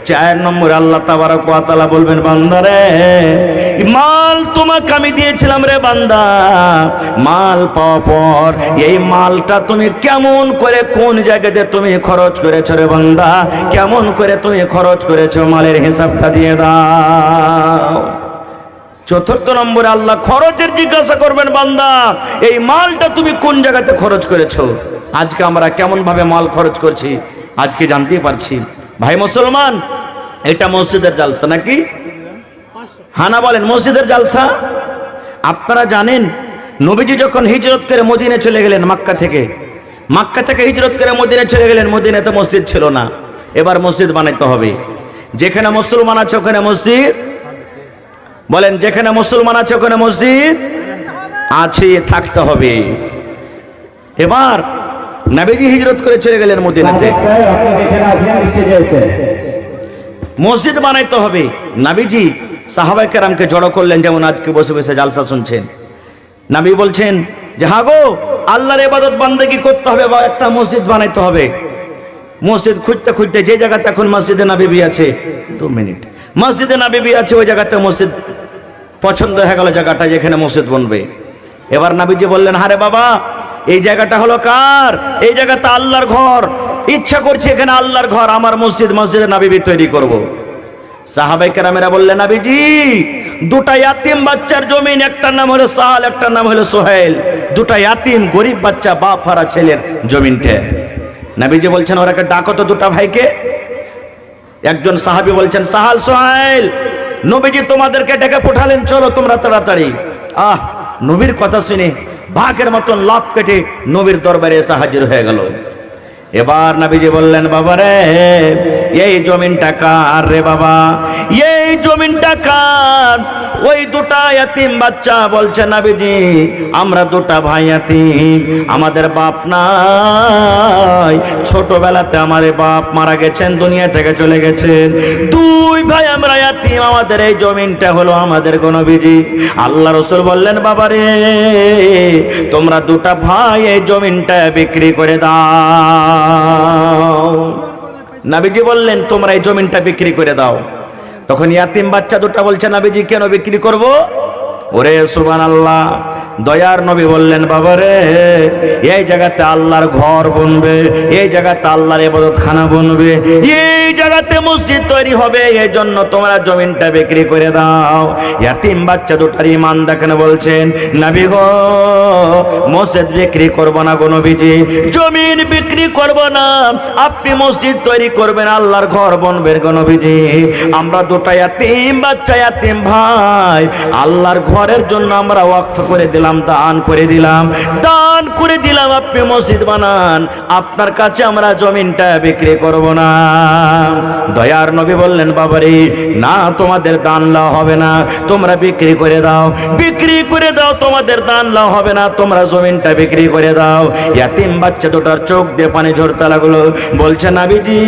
4 নম্বর আল্লাহ তাবারাক ওয়া তাআলা বলবেন, বান্দারে মাল তোমাকে আমি দিয়েছিলাম রে বান্দা, মাল পাওয়ার পর এই মালটা তুমি কেমন করে কোন জায়গাতে তুমি খরচ করেছো রে বান্দা, কেমন করে তুমি খরচ করেছো, মালের হিসাবটা দিয়ে দাও। 4 নম্বরে আল্লাহ খরচের জিজ্ঞাসা করবেন, বান্দা এই মালটা তুমি কোন জায়গাতে খরচ করেছো। আজকে আমরা কেমন ভাবে মাল খরচ করছি আজকে জানতে পারছি। ভাই মুসলমান, এটা মসজিদের জালসা নাকি? হানা বলেন, মসজিদের জালসা। আপনারা জানেন নবীজি যখন হিজরত করে মদিনে চলে গেলেন, মক্কা থেকে হিজরত করে মদিনে চলে গেলেন, মদিনাতে মসজিদ ছিল না, এবার মসজিদ বানাইতে হবে। যেখানে মুসলমান আছে ওখানে মসজিদ, বলেন যেখানে মুসলমান আছে ওখানে মসজিদ আছে, থাকতে হবে। এবার নবীজি হিজরত করে চলে গেলেন মদিনাতে, মসজিদ বানাইতে হবে। নবীজি সাহাবায়ে কেরামকে জড়ো করলেন, যেমন আজকে বসে বসে জালসা শুনছেন। নবী বলছেন যে হ্যাঁ গো, আল্লাহর ইবাদত বান্দেগি করতে হবে বা একটা মসজিদ বানাইতে হবে। মসজিদ খুঁজতে খুঁজতে যে জায়গাতে এখন মসজিদে নববী আছে, 2 মিনিট, মসজিদে নববী আছে ওই জায়গাতে মসজিদ পছন্দ হয়ে গেল, জায়গাটা যেখানে মসজিদ বনবে। এবার নবীজি বললেন, আরে বাবা এই জায়গাটা হলো কার? এই জায়গাটা আল্লাহর ঘর, ইচ্ছা করছে এখানে আল্লাহর ঘর, আমার মসজিদ, মসজিদে নববী তৈরি করব। সাহাবায়ে কেরামেরা বললেন, নবীজি 2টা ইয়াতিম বাচ্চার জমিন, একটার নাম হলো সাহাল, একটার নাম হলো সোহেল, 2টা ইয়াতিম গরিব বাচ্চা, বাপ হারা ছেলের জমিনটা। নবীজি বলছেন, ওরাকে ডাকো তো 2টা ভাইকে। একজন সাহাবী বলছেন, সাহাল সোহেল, নবীজি তোমাদেরকে ডেকে পাঠালেন, চলো তোমরা তাড়াতাড়ি। নবীর কথা শুনে বাঘের মতন লাফ কেটে নবীর দরবারে এসে হাজির হয়ে গেল। এবার নবীজি বললেন, বাবা রে এই জমিনটা কার রে বাবা, এই জমিনটা কার? ওই 2টা ইয়াতিম বাচ্চা বলছে, নবীজি আমরা 2টা ভাই ইয়াতিম, আমাদের বাপ নাই, ছোটবেলাতে আমাদের বাপ মারা গেছেন, দুনিয়া থেকে চলে গেছেন, 2 ভাই আমরা ইয়াতিম, আমাদের এই জমিনটা হলো আমাদের গো নবীজি। আল্লাহ রাসূল বললেন, বাবা রে তোমরা 2টা ভাই এই জমিনটা বিক্রি করে দাও। নবীজি বললেন, তোমরা এই জমিনটা বিক্রি করে দাও। তখন ইয়াতিম বাচ্চা 2টা বলছে, নবীজি কেন বিক্রি করব? ওরে সুবহানাল্লাহ, দয়ার নবী বললেন, বাবারে এই জায়গাতে আল্লাহর ঘর বনবে, এই জায়গাতে আল্লাহর ইবাদতখানা বনবে, এই জায়গাতে মসজিদ তৈরি হবে, এই জন্য তোমরা জমিনটা বিক্রি করে দাও। ইয়াতিম বাচ্চা দুটার ঈমান দেখেন, বলছেন নবী গো মসজিদ বিক্রি করব না গো নবীজি, জমিন বিক্রি করব না, আপনি মসজিদ তৈরি করবেন, আল্লাহর ঘর বনবে গো নবীজি। আমরা দুটা ইয়াতিম বাচ্চা, ইয়াতিম ভাই, আল্লাহর ঘরের জন্য আমরা ওয়াকফ করে দিলাম, দান করে দিলাম, দান করে দিলাম, আপনি মসজিদ বানান, আপনার কাছে আমরা জমিনটা বিক্রি করব না। দয়ার নবী বললেন, বাবারে না, তোমাদের দান লাও হবে না, তোমরা বিক্রি করে দাও, বিক্রি করে দাও, তোমাদের দান লাও হবে না, তোমরা জমিনটা বিক্রি করে দাও। ইয়াতিম বাচ্চা দুটার চোখ দিয়ে পানি ঝরতে লাগলো, বলছে নবীজি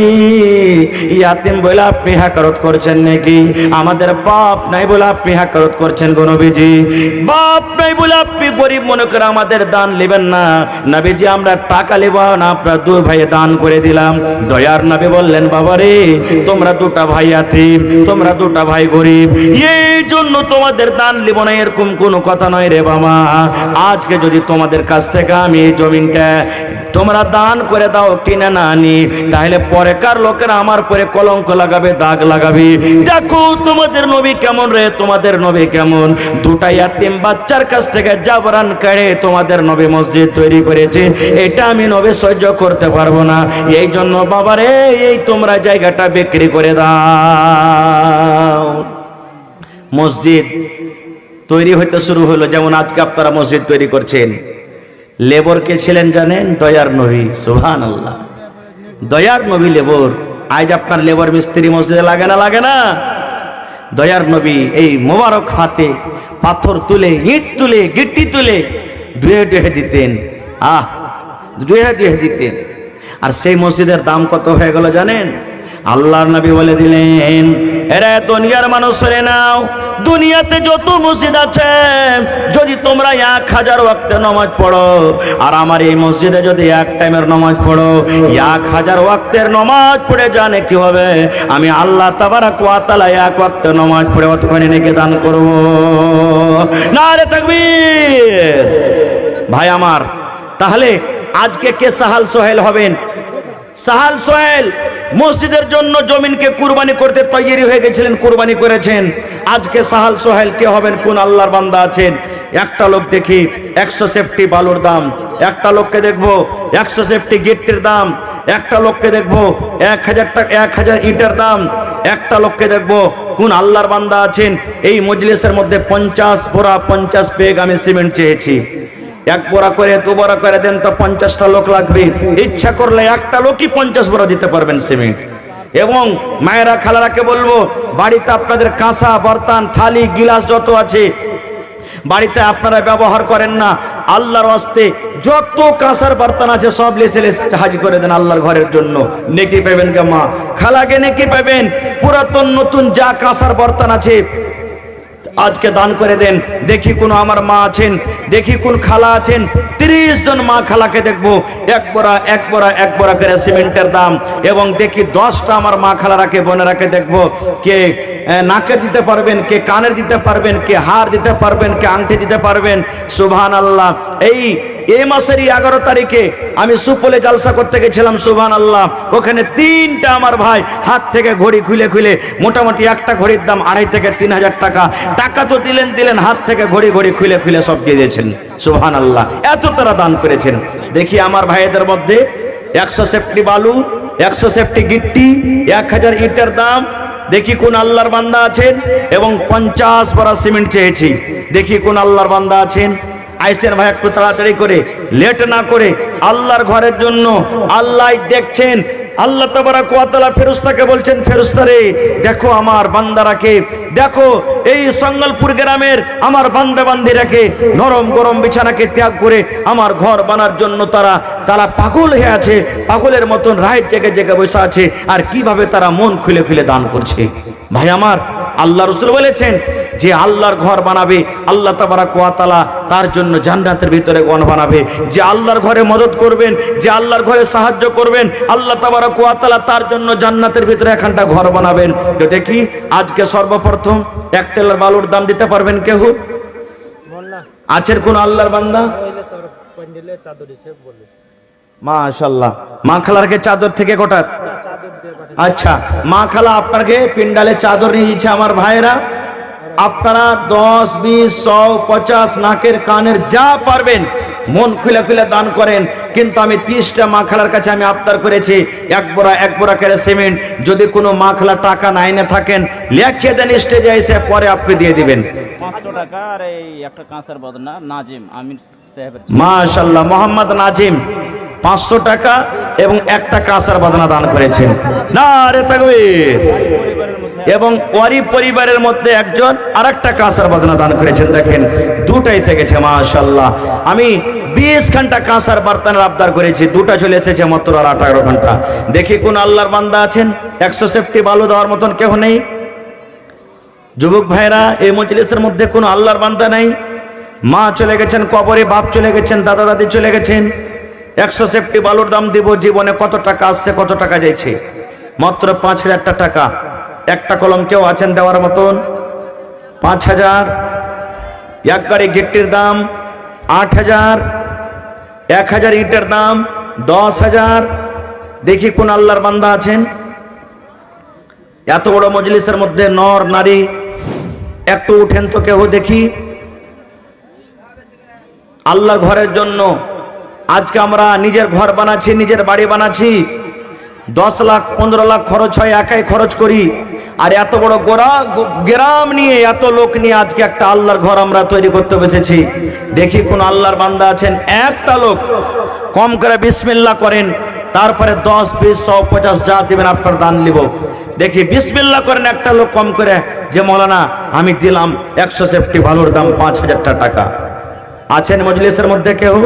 ইয়াতিম বলে আপনি হাকারত করছেন নাকি? আমাদের বাপ নাই বলে আপনি হাকারত করছেন গো নবীজি, বাপ নাই বলে আপনি গরিব মনে করে আমাদের দান নেবেন না। নবীজি আমরা টাকা নেব না, আপনার দুই ভাই দান করে দিলাম। দয়ার নবী বললেন, বাবারে তোমরা দুটা ভাই ইয়াতিম, তোমরা দুটা ভাই গরিব, এই জন্য তোমাদের দান নেব না, এরকম কোনো কথা নয় রে বাবা। আজকে যদি তোমাদের কাছ থেকে আমি এই জমিনটা তোমরা দান করে দাও কিনে না আনি, তাহলে পরেকার লোকেরা আমার পরে কলঙ্ক লাগাবে, দাগ লাগাবে। দেখো তোমাদের নবী কেমন রে, তোমাদের নবী কেমন, দুটা ইয়াতিম বাচ্চার কাছ থেকে জাবরান কেড়ে তোমাদের নবী মসজিদ তৈরি করেছে, এটা আমি নবী সহ্য করতে পারবো না। এই জন্য বাবারে এই তোমরা জায়গাটা বিক্রি করে দাও। মসজিদ তৈরি হইতে শুরু হলো, যেমন আজকে আপনারা মসজিদ তৈরি করছেন। লেবর কে ছিলেন জানেন? দয়ার নবী। সুবহানাল্লাহ, দয়ার নবী লেবর। আজ আপনার লেবর মিস্ত্রি মসজিদে লাগে না? লাগে না? দয়ার নবী এই মোবারক হাতে পাথর তুলে, ইট তুলে, গিট্টি তুলে ধুয়ে ধুয়ে দিতেন, ধুয়ে ধুয়ে দিতেন। আর সেই মসজিদের দাম কত হয়ে গেল জানেন? আল্লাহর নবী বলে দিলেন, এরা দুনিয়ার মানুষ শুনে নাও, দুনিয়াতে যত মসজিদ আছে যদি তোমরা 1000 ওয়াক্তের নামাজ পড়ো, আর আমার এই মসজিদে যদি এক টাইমের নামাজ পড়ো, 1000 ওয়াক্তের নামাজ পড়ে জানে কি হবে? আমি আল্লাহ তাবারক ওয়া তাআলা 1 ওয়াক্তের নামাজ পড়ে অতখানি নেকি দান করব। নারে তাকবীর। ভাই আমার, তাহলে আজকে কে সাহাল সোহেল হবেন? সাহাল সোহেল মসজিদের জন্য জমিনকে কুরবানি করতে তৈরি হয়ে গেছিলেন, কুরবানি করেছেন। আজকে সাহাল সোহেল কে হবেন? কোন আল্লাহর বান্দা আছেন? একটা লোক দেখি 100 সেফটি বালুর দাম, একটা লোককে দেখবো 100 সেফটি গিট্টির দাম, একটা লোককে দেখবো 1000 টাকা 1000 ইটের দাম, একটা লোককে দেখবো কোন আল্লাহর বান্দা আছেন এই মজলিসের মধ্যে 50 বোরা 50 পেগ আমি সিমেন্ট চেয়েছি, 1 বোরা করে 2 বোরা করে দেন তো 50টা লোক লাগবে। ইচ্ছা করলে একটা লোকই 50 বোরা দিতে পারবেন সিমেন্ট। এবং মায়েরা খালারাকে বলবো, বাড়িতে আপনাদের কাঁসা বর্তন থালি গিলাস যত আছে বাড়িতে আপনারা ব্যবহার করেন না, আল্লাহর ওয়াস্তে যত কাঁসার বর্তন আছে সব লেসে লেসে হাজির করে দেন আল্লাহর ঘরের জন্য। নেকি পাবেন গে মা খালাকে, নেকি পাবেন। পুরাতন নতুন যা কাঁসার বর্তন আছে আজকে দান করে দেন। দেখি কোন আমার মা আছেন, দেখি কোন খালা আছেন, 30 জন মা খালাকে দেখবো 1 বোরা করে সিমেন্টের দাম। এবং দেখি 10টা আমার মা খালারাকে বোনেরাকে দেখবো, কে নাকে দিতে পারবেন, কে কানের দিতে পারবেন, কে হার দিতে পারবেন, কে আংটি দিতে পারবেন। সুবহানাল্লাহ। এই মাসেরই 11 তারিখে আমি সুপলে জালসা করতে গেছিলাম। সুবহানাল্লাহ। ওখানে 3টা আমার ভাই হাত থেকে ঘড়ি খুলে খুলে, মোটামুটি একটা ঘড়ির দাম 2500 থেকে 3000 টাকা, টাকা তো দিলেন, হাত থেকে ঘড়ি খুলে খুলে সব দিয়ে দিয়েছেন। সুবহানাল্লাহ। এত তারা দান করেছেন। দেখি আমার ভাইদের মধ্যে 100 সেফটি বালু, 100 সেফটি গিট্টি, 1000 ইটের দাম। দেখি কোন আল্লাহর বান্দা আছেন। এবং 50 বোরা সিমেন্ট চেয়েছি। দেখি কোন আল্লাহর বান্দা আছেন। আইসেন ভাই, একটু তাড়াতাড়ি করে, লেট না করে, আল্লাহর ঘরের জন্য। আল্লাহ দেখছেন, আল্লাহ তাবারক ওয়া তাআলা ফেরেশতাকে বলছেন, ফেরেশতারে দেখো আমার বান্দারাকে, দেখো এই সঙ্গলপুর গ্রামের আমার বান্দা বান্দিরাকে, নরম গরম বিছানাকে ত্যাগ করে আমার ঘর বানার জন্য তারা পাগল হয়ে আছে, পাগলের মতন রাত জেগে জেগে বসে আছে। আর কিভাবে তারা মন খুলে খুলে দান করছে। ভাই আমার, আল্লাহ রাসূল বলেছেন যে আল্লাহর ঘর বানাবে, আল্লাহ তাবারক ওয়া তাআলা তার জন্য জান্নাতের ভিতরে ঘর বানাবে। যে আল্লাহর ঘরে মদদ করবেন, যে আল্লাহর ঘরে সাহায্য করবেন, আল্লাহ তাবারক ওয়া তাআলা তার জন্য জান্নাতের ভিতরে একখানটা ঘর বানাবেন। তো দেখি আজকে সর্বপ্রথম 1 টেলার বালুর দাম দিতে পারবেন কেউ? আছেন কোন আল্লাহর বান্দা? মাশাআল্লাহ। মা খালারকে চাদর থেকে কোটা? আচ্ছা, মা খালা আপনাকে পিন্ডালে চাদর নিয়ে দিচ্ছে। আমার ভাইরা, আপনারা 10, 20, 100, 50 নাকের কানের যা পারবেন মন খুলে খুলে দান করেন। কিন্তু আমি 30টা মা খালার কাছে আমি আবদার করেছি, এক বোরা করে সিমেন্ট। যদি কোনো মা খালা টাকা না এনে থাকেন, লিখিয়ে দেন, স্টেজে এসে পরে আপনি দিয়ে দিবেন। 500 টাকা আর এই একটা কাঁচের বদনা নাজিম আমির সাহেবের। মাশাআল্লাহ, মোহাম্মদ নাজিম 500 টাকা এবং একটা কাঁসার বাদনা দান করেছেন। নারে তাকবীর। এবং ওয়ারি পরিবারের মধ্যে একজন আরেকটা কাঁসার বাদনা দান করেছেন। দেখেন, দুটাই থেকেছে মাশাআল্লাহ। আমি 20 ঘন্টা কাঁসার বার্তানের আবদার করেছি, দুটা চলে এসেছে মাত্র আর 18 ঘন্টা। দেখি কোন আল্লাহর বান্দা আছেন 100 সেফটি বালু দেওয়ার মতন কেউ নেই? যুবক ভাইরা, এই মজলিসের মধ্যে কোন আল্লাহর বান্দা নাই? মা চলে গেছেন কবরে, বাপ চলে গেছেন, দাদা দাদি চলে গেছেন। 100 সেফটি বালুর দাম দিব। জীবনে কত টাকা আসছে, কত টাকা যাইছে? মাত্র 5000 টাকা। একটা কলম কেউ আছেন দেওয়ার মতন? 5000। এক গাড়ি গিট্টির দাম 8000। 1000 ইটের দাম 10000। দেখি কোন আল্লাহর বান্দা আছেন? এত বড় মজলিসের মধ্যে নর নারী, একটু উঠেন তো কেউ দেখি। আল্লাহর ঘরের জন্য আজকে আমরা নিজের ঘর বানাচ্ছি, নিজের বাড়ি বানাচ্ছি। 10 লাখ 15 লাখ খরচ হয়, একাই খরচ করি। আর এত বড় গ্রাম নিয়ে, এত লোক নিয়ে আজকে একটা আল্লাহর ঘর আমরা তৈরি করতে বসেছি। দেখি কোন আল্লাহর বান্দা আছেন? একটা লোক কম করে বিসমিল্লাহ করেন, তারপরে 10, 20, 100, 50 যা দিবেন আপনার দান নিব। দেখি বিসমিল্লাহ করেন একটা লোক কম করে, যে মৌলানা আমি দিলাম 100 সেফটি বালুর দাম 5000 টাকা। আছেন মজলিসের মধ্যে কেউ?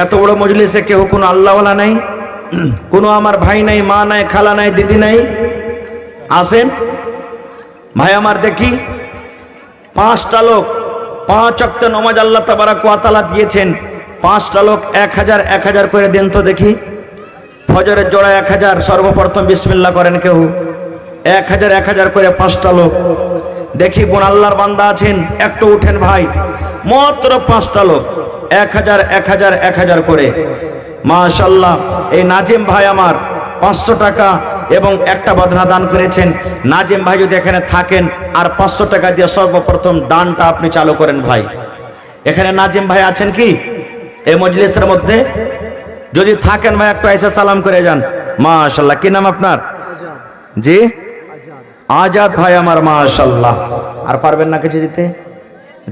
এত বড় মজলিসে কেউ কোন আল্লাহওয়ালা নাই? কোনো আমার ভাই নাই, মা নাই, খালা নাই, দিদি নাই? আসেন ভাই আমার। দেখি 5টা লোক 5 ওয়াক্ত নামাজ আল্লাহ তাবারক ওয়া তাআলা দিয়েছেন। 5টা লোক 1000 1000 করে দেন তো দেখি। ফজরের জোড়া 1000। সর্বপ্রথম বিসমিল্লাহ করেন কেউ? 1000 1000 করে 5টা লোক। দেখি কোন আল্লাহর বান্দা আছেন? একটু উঠেন ভাই। মাত্র 5টা লোক 1000 1000 1000 করে। মাশাআল্লাহ। এই নাজিম ভাই আমার 500 টাকা এবং একটা বদনা দান করেছেন। নাজিম ভাই যদি এখানে থাকেন, আর 500 টাকা দিয়ে সর্বপ্রথম দানটা আপনি চালু করেন ভাই। এখানে নাজিম ভাই আছেন কি এই মজলিসের মধ্যে? যদি থাকেন ভাই একটু এসে সালাম করে যান। মাশাআল্লাহ। কি নাম আপনার? জি, আজাদ ভাই আমার। মাশাআল্লাহ। আর পারবেন না কিছু দিতে?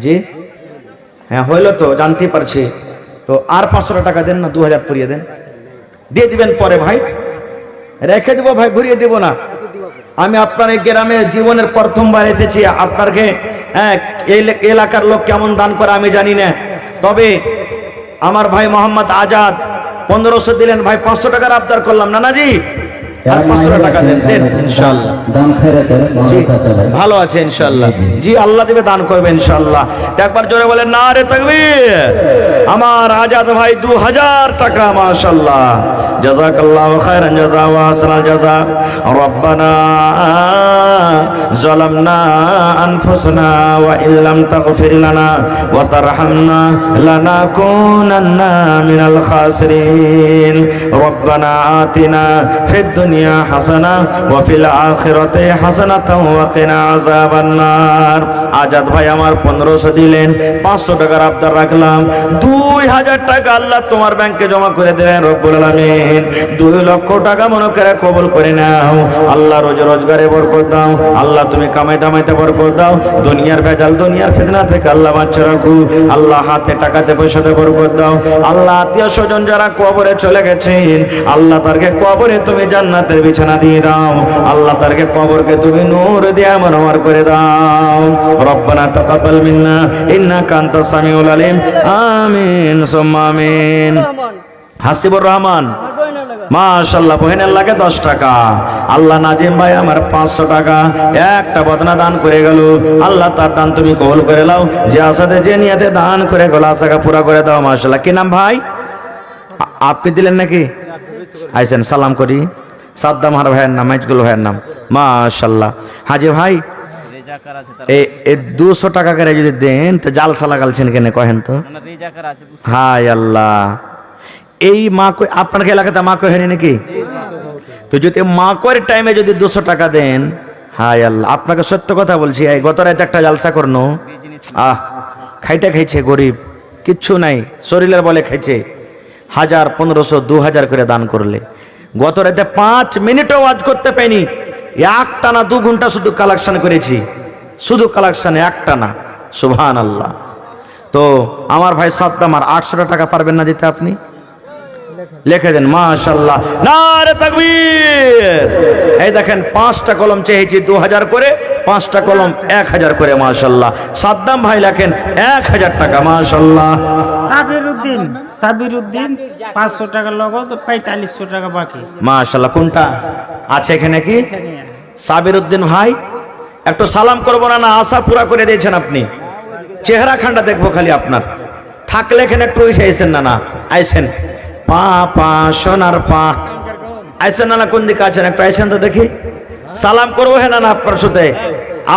জি হ্যাঁ, হইলো তো, জানতে পারছি তো। আর 500 টাকা দেন না, 2000 পুরিয়ে দেন। দিয়ে দিবেন পরে ভাই, রেখে দেবো ভাই, ঘুরিয়ে দেবো না। আমি আপনার এই গ্রামে জীবনের প্রথমবার এসেছি। আপনাকে এই এলাকার লোক কেমন দান করে আমি জানি না, তবে আমার ভাই মোহাম্মদ আজাদ 1500 দিলেন ভাই। 500 টাকার আবদার করলাম। নানাজি আর 500 টাকা দেন, দেন ইনশাআল্লাহ। ভালো আছে ইনশাআল্লাহ। জি, আল্লাহ দেবে, দান করবে ইনশাআল্লাহ। একবার জোরে বলেন নারে তাকবীর। আমার আজাদ ভাই 2000 টাকা। মাশাআল্লাহ। জাযাকাল্লাহু খায়রান জাযা ওয়া আহসানাল জাযা। রব্বানা যালামনা আনফুসানা ওয়া ইল্লাম তাগফির লানা ওয়া তারহামনা লানাকুনান্না মিনাল খাসিরিন। রব্বানা আতিনা ফিদ দুনিয়া হাসানা ওয়া ফিল আখিরাতি হাসানাতাও ওয়া কিনা আযাবান নার। আজাদ ভাই আমার 1500 দিলেন, 500 টাকার আবদার রাখলাম। 2000 টাকা আল্লাহ তোমার ব্যাংকে জমা করে দিলেন রব্বুল আলামিন। 2 লক্ষ টাকা মনে করে কবুল করে নাও। আল্লাহ রোজগারে বরকত দাও। আল্লাহ তুমি কামাইতে বরকত দাও। দুনিয়ার ভেজাল, দুনিয়ার ফিতনা থেকে আল্লাহ বাঁচিয়ে রাখো। আল্লাহ হাতে টাকাতে পয়সাতে বরকত দাও। আল্লাহ আত্মীয় স্বজন যারা কবরে চলে গেছেন, আল্লাহ তারকে কবরে তুমি জান্নাতের বিছানা দিয়ে দাও। আল্লাহ তারকে কবরকে তুমি নূর দিয়ে মনোহর করে দাও। রব্বানা তাকাব্বাল মিন্না ইন্নাকা আনতাস সামিউল আলিম। আমিন সুম্মা আমিন। হাসিবুর রহমান মাশাআল্লাহ। বহেনের লাগে 10 টাকা। আল্লাহ নাজিম ভাই আমার 500 টাকা একটা বদনা দান করে গেল। আল্লাহ তার দান তুমি কবুল করে নাও। যে আসাতে যে নিয়তে দান করে গেল, আশাকে পুরা করে দাও। মাশাআল্লাহ। কি নাম ভাই? আপনি দিলেন নাকি? আইসেন সালাম করি। সাদ্দাম হার ভাইয়ের নাম, মাইজগুল ভাইয়ের নাম। মাশাআল্লাহ। হাজি ভাই রিজাকার আছে তার এই 200 টাকা করে যদি দেন তো জালসা লাগালছেন কেন কহেন তো? মানে রিজাকার আছে বুঝতে হায় আল্লাহ, এই মা কই আপনার এলাকাতে মা কই হয়নি নাকি? তো যদি মা কয়ের টাইমে যদি 200 টাকা দেন, হায় আল্লাহ, আপনাকে সত্য কথা বলছি, এই গত রাতে একটা জালসা করনো, আহ খাইছে গরিব, কিচ্ছু নাই, শরীরের বলে খাইছে, 1000, 1500, 2000 করে দান করলে। গত রাতে 5 মিনিটও ওয়াজ করতে পাইনি, একটানা 2 ঘন্টা শুধু কালেকশন করেছি, শুধু কালেকশনে একটানা। সুবহানাল্লাহ। তো আমার ভাই সাদ্দাম আর 800 টাকা পারবেন না দিতে? আপনি লিখে দেন মাশাআল্লাহ, নারে তাকবীর। এই দেখেন 5টা কলম চেয়েছি 2000 করে, 5টা কলম 1000 করে, মাশাআল্লাহ। সাদ্দাম ভাই লেখেন 1000 টাকা, মাশাআল্লাহ। সাবির উদ্দিন 500 টাকা নগদ, 4500 টাকা বাকি। মাশাআল্লাহ। কোনটা আছে এখানে কি? সাবির উদ্দিন ভাই, একটু সালাম করবো না? না, আশা পুরা করে দিয়েছেন আপনি, চেহারা খান্ডা দেখবো খালি আপনার। থাকলে এখানে একটু আইসেন না? না আইসেন, পা পা সোনার পা, আইসেন না? কোন দিকে আছেন? একটু আইসেন তো দেখি, সালাম করবো। হ্যাঁ না আপনার সাথে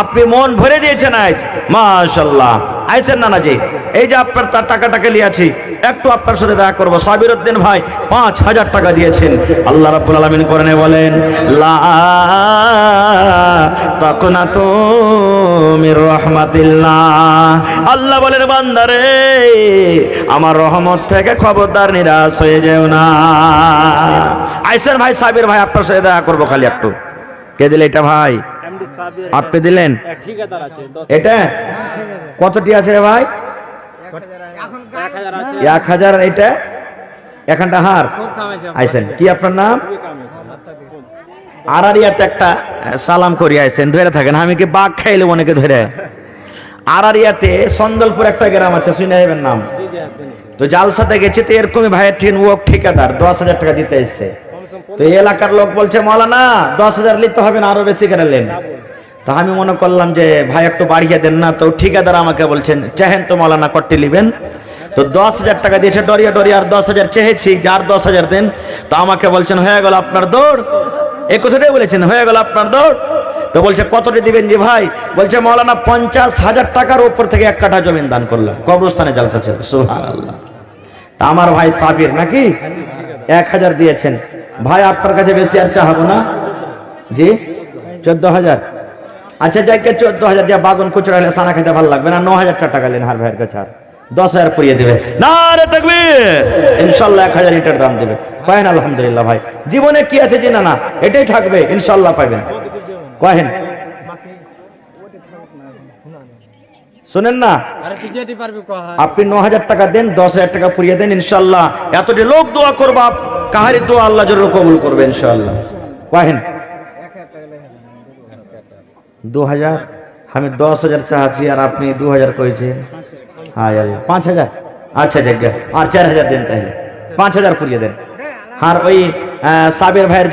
আপনি মন ভরে দিয়েছেন আজ, মাশাআল্লাহ। আইসেন না জি, এই যে আপনার তার টাকাটাকে লিয়াছি, একটু আপনার সাথে দেখা করবো। সাবির উদ্দিন ভাই 5000 টাকা দিয়েছেন। আল্লাহ রাব্বুল আলামিন কোরআনে বলেন, লা তাকনাতু মির রাহমাতিল্লাহ। আল্লাহ বলেন, বান্দারে আমার রহমত থেকে খবরদার নিরাশ হয়ে যেও না। আইসেন ভাই, সাবির ভাই আপনার সাথে দেখা করবো খালি একটু। কে দিলে এটা ভাই? আপনি দিলেন? এটা কতটি আছে রে ভাই? 1000। এটা এখানটা হার। আইসেন, কি আপনার নাম? আরারিয়াতে একটা সালাম করি, আইসেন, ধরে থাকেন, আমি কি বাঘ খাইলে অনেকে ধরে। আরারিয়াতে সন্দলপুর একটা গ্রাম আছে, শুনে যাবেন নাম। তো জালসাতে গেছে, তো এরকমই ভাইয়ের ঠিকাদার 10,000 টাকা দিতে এসছে। তো এই এলাকার লোক বলছে, মাওলানা 10,000 নিতে হবে না, আরো বেশি করে নেন। তা আমি মনে করলাম যে ভাই একটু বাড়িয়ে দেন না। তো ঠিকাদার আমাকে বলছেন, চাহেন তো মাওলানা কট্টি নেবেন? তো 10,000 টাকা দিয়েছে, ডরিয়া ডরিয়া, আর 10,000 চেয়েছি, আর 10,000 দেন। তো আমাকে বলছেন, হয়ে গেল আপনার দৌড়। এই কথাটাই বলেছেন, হয়ে গেল আপনার দৌড়। তো বলছে, কতটি দিবেন যে ভাই? বলছে, মাওলানা 50,000 টাকার উপর থেকে 1 কাঠা জমিন দান করলাম, কবরস্থানে জালসা ছিল। সুবহানাল্লাহ। তা আমার ভাই সাবির নাকি 1000 দিয়েছেন। ভাই আপনার কাছে বেশি আর চাহাবো না জি, 14,000। আচ্ছা যাকে 14,000 যা বাগুন কুচড়া হলে সানা খেতে ভালো লাগবে না, 9,000 টাকা নেন হার ভাইয়ের কাছে, আর 10,000 পুড়িয়ে দেবে। নারে তাকবীর। ইনশাআল্লাহ 1000 ইটার দাম দেবে। কহেন আলহামদুলিল্লাহ। ভাই জীবনে কি আছে জি? না, এটাই থাকবে, ইনশাআল্লাহ পাবেন। কহেন, শুনেন না? আপনি 9,000 টাকা দেন, 10,000 টাকা পুড়িয়ে দেন, ইনশাআল্লাহ এতটি লোক দোয়া করবা, কাহারি দোয়া আল্লাহ জরুর কবুল করবে ইনশাআল্লাহ। কহেন 2000। আমি 10,000 চাচ্ছি, আর আপনি 2000 কইছেন। হায় আল্লাহ, 5000। আচ্ছা জায়গা, আর 4000 দেন, তাহলে 5000 পুড়িয়ে দেন। আর ওই সাবির ভাইয়ের